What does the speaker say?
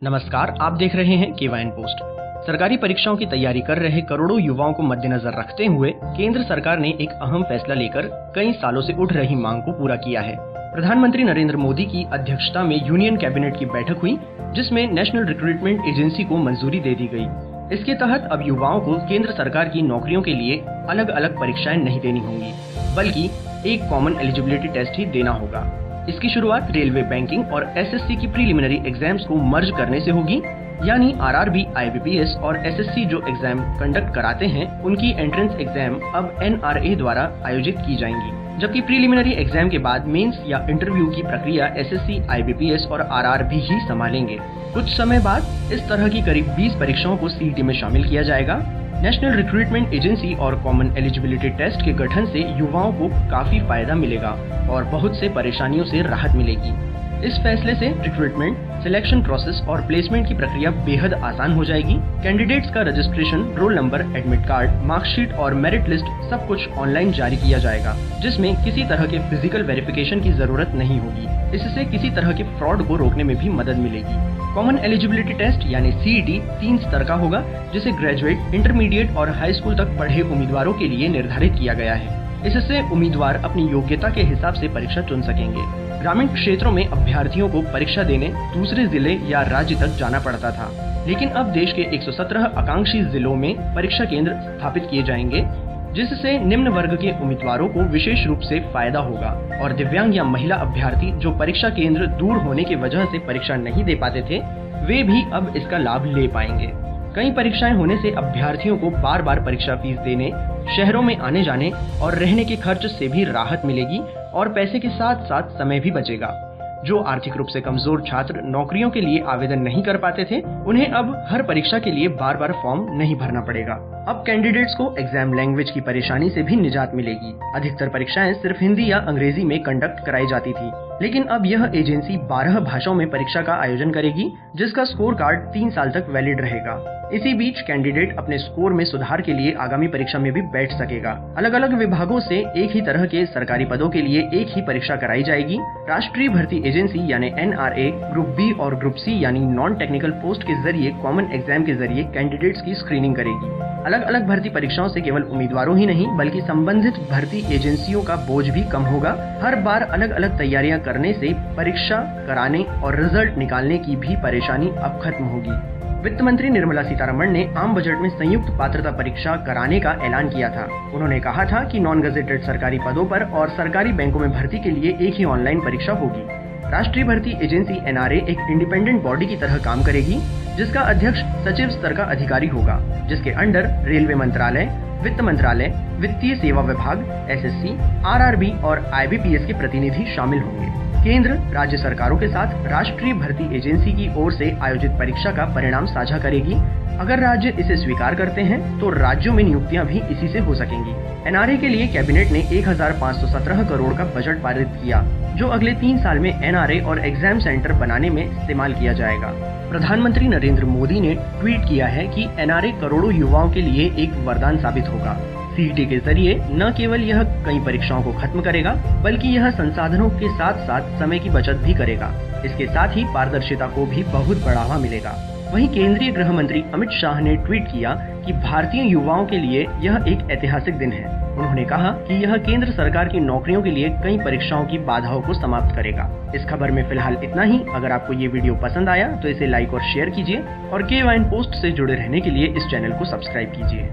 नमस्कार, आप देख रहे हैं KYN पोस्ट। सरकारी परीक्षाओं की तैयारी कर रहे करोड़ों युवाओं को मद्देनजर रखते हुए केंद्र सरकार ने एक अहम फैसला लेकर कई सालों से उठ रही मांग को पूरा किया है। प्रधानमंत्री नरेंद्र मोदी की अध्यक्षता में यूनियन कैबिनेट की बैठक हुई, जिसमें नेशनल रिक्रूटमेंट एजेंसी को मंजूरी दे दी गई। इसके तहत अब युवाओं को केंद्र सरकार की नौकरियों के लिए अलग अलग परीक्षाएं नहीं देनी होंगी, बल्कि एक कॉमन एलिजिबिलिटी टेस्ट ही देना होगा। इसकी शुरुआत रेलवे, बैंकिंग और SSC की प्रीलिमिनरी एग्जाम्स को मर्ज करने से होगी, यानी RRB, IBPS और SSC जो एग्जाम कंडक्ट कराते हैं, उनकी एंट्रेंस एग्जाम अब NRA द्वारा आयोजित की जाएंगी, जबकि प्रीलिमिनरी एग्जाम के बाद मेंस या इंटरव्यू की प्रक्रिया SSC, IBPS और RRB ही संभालेंगे। कुछ समय बाद इस तरह की करीब 20 परीक्षाओं को CET में शामिल किया जाएगा। नेशनल रिक्रूटमेंट एजेंसी और कॉमन एलिजिबिलिटी टेस्ट के गठन से युवाओं को काफी फायदा मिलेगा और बहुत से परेशानियों से राहत मिलेगी। इस फैसले से रिक्रूटमेंट, सिलेक्शन प्रोसेस और प्लेसमेंट की प्रक्रिया बेहद आसान हो जाएगी। कैंडिडेट्स का registration, roll number, admit card, marksheet और मेरिट लिस्ट सब कुछ ऑनलाइन जारी किया जाएगा, जिसमें किसी तरह के फिजिकल वेरिफिकेशन की जरूरत नहीं होगी। इससे किसी तरह के फ्रॉड को रोकने में भी मदद मिलेगी। कॉमन एलिजिबिलिटी टेस्ट यानी CET 3 स्तर का होगा, जिसे ग्रेजुएट, इंटरमीडिएट और हाई स्कूल तक पढ़े उम्मीदवारों के लिए निर्धारित किया गया है। इससे उम्मीदवार अपनी योग्यता के हिसाब से परीक्षा चुन सकेंगे। ग्रामीण क्षेत्रों में अभ्यर्थियों को परीक्षा देने दूसरे जिले या राज्य तक जाना पड़ता था, लेकिन अब देश के 117 आकांक्षी जिलों में परीक्षा केंद्र स्थापित किए जाएंगे, जिससे निम्न वर्ग के उम्मीदवारों को विशेष रूप से फायदा होगा और दिव्यांग या महिला अभ्यर्थी जो परीक्षा केंद्र दूर होने की वजह से परीक्षा नहीं दे पाते थे, वे भी अब इसका लाभ ले पाएंगे। कई परीक्षाएं होने से अभ्यर्थियों को बार बार परीक्षा फीस देने, शहरों में आने जाने और रहने के खर्च से भी राहत मिलेगी और पैसे के साथ साथ समय भी बचेगा। जो आर्थिक रूप से कमजोर छात्र नौकरियों के लिए आवेदन नहीं कर पाते थे, उन्हें अब हर परीक्षा के लिए बार बार फॉर्म नहीं भरना पड़ेगा। अब कैंडिडेट्स को एग्जाम लैंग्वेज की परेशानी से भी निजात मिलेगी। अधिकतर परीक्षाएं सिर्फ हिंदी या अंग्रेजी में कंडक्ट कराई जाती थी, लेकिन अब यह एजेंसी 12 भाषाओं में परीक्षा का आयोजन करेगी, जिसका स्कोर कार्ड 3 साल तक वैलिड रहेगा। इसी बीच कैंडिडेट अपने स्कोर में सुधार के लिए आगामी परीक्षा में भी बैठ सकेगा। अलग अलग विभागों से एक ही तरह के सरकारी पदों के लिए एक ही परीक्षा कराई जाएगी। राष्ट्रीय भर्ती एजेंसी यानी NRA ग्रुप B और ग्रुप C यानी नॉन टेक्निकल पोस्ट के जरिए कॉमन एग्जाम के जरिए कैंडिडेट्स की स्क्रीनिंग करेगी। अलग अलग भर्ती परीक्षाओं से केवल उम्मीदवारों ही नहीं, बल्कि संबंधित भर्ती एजेंसियों का बोझ भी कम होगा। हर बार अलग अलग तैयारियां करने से परीक्षा कराने और रिजल्ट निकालने की भी परेशानी अब खत्म होगी। वित्त मंत्री निर्मला सीतारमण ने आम बजट में संयुक्त पात्रता परीक्षा कराने का ऐलान किया था। उन्होंने कहा था कि नॉन गजेटेड सरकारी पदों पर और सरकारी बैंकों में भर्ती के लिए एक ही ऑनलाइन परीक्षा होगी। राष्ट्रीय भर्ती एजेंसी NRA एक इंडिपेंडेंट बॉडी की तरह काम करेगी, जिसका अध्यक्ष सचिव स्तर का अधिकारी होगा, जिसके अंडर रेलवे मंत्रालय, वित्त मंत्रालय, वित्तीय सेवा विभाग, SSC, RRB और IBPS के प्रतिनिधि शामिल होंगे। केंद्र राज्य सरकारों के साथ राष्ट्रीय भर्ती एजेंसी की ओर से आयोजित परीक्षा का परिणाम साझा करेगी। अगर राज्य इसे स्वीकार करते हैं तो राज्यों में नियुक्तियां भी इसी से हो सकेंगी। NRA के लिए कैबिनेट ने 1517 करोड़ का बजट पारित किया, जो अगले 3 साल में NRA और एग्जाम सेंटर बनाने में इस्तेमाल किया जाएगा। प्रधानमंत्री नरेंद्र मोदी ने ट्वीट किया है कि NRA करोड़ों युवाओं के लिए एक वरदान साबित होगा। CET के जरिए न केवल यह कई परीक्षाओं को खत्म करेगा, बल्कि यह संसाधनों के साथ साथ समय की बचत भी करेगा। इसके साथ ही पारदर्शिता को भी बहुत बढ़ावा मिलेगा। वहीं केंद्रीय गृह मंत्री अमित शाह ने ट्वीट किया कि भारतीय युवाओं के लिए यह एक ऐतिहासिक दिन है। उन्होंने कहा कि यह केंद्र सरकार की नौकरियों के लिए कई परीक्षाओं की बाधाओं को समाप्त करेगा। इस खबर में फिलहाल इतना ही। अगर आपको ये वीडियो पसंद आया तो इसे लाइक और शेयर कीजिए और KYN पोस्ट से जुड़े रहने के लिए इस चैनल को सब्सक्राइब कीजिए।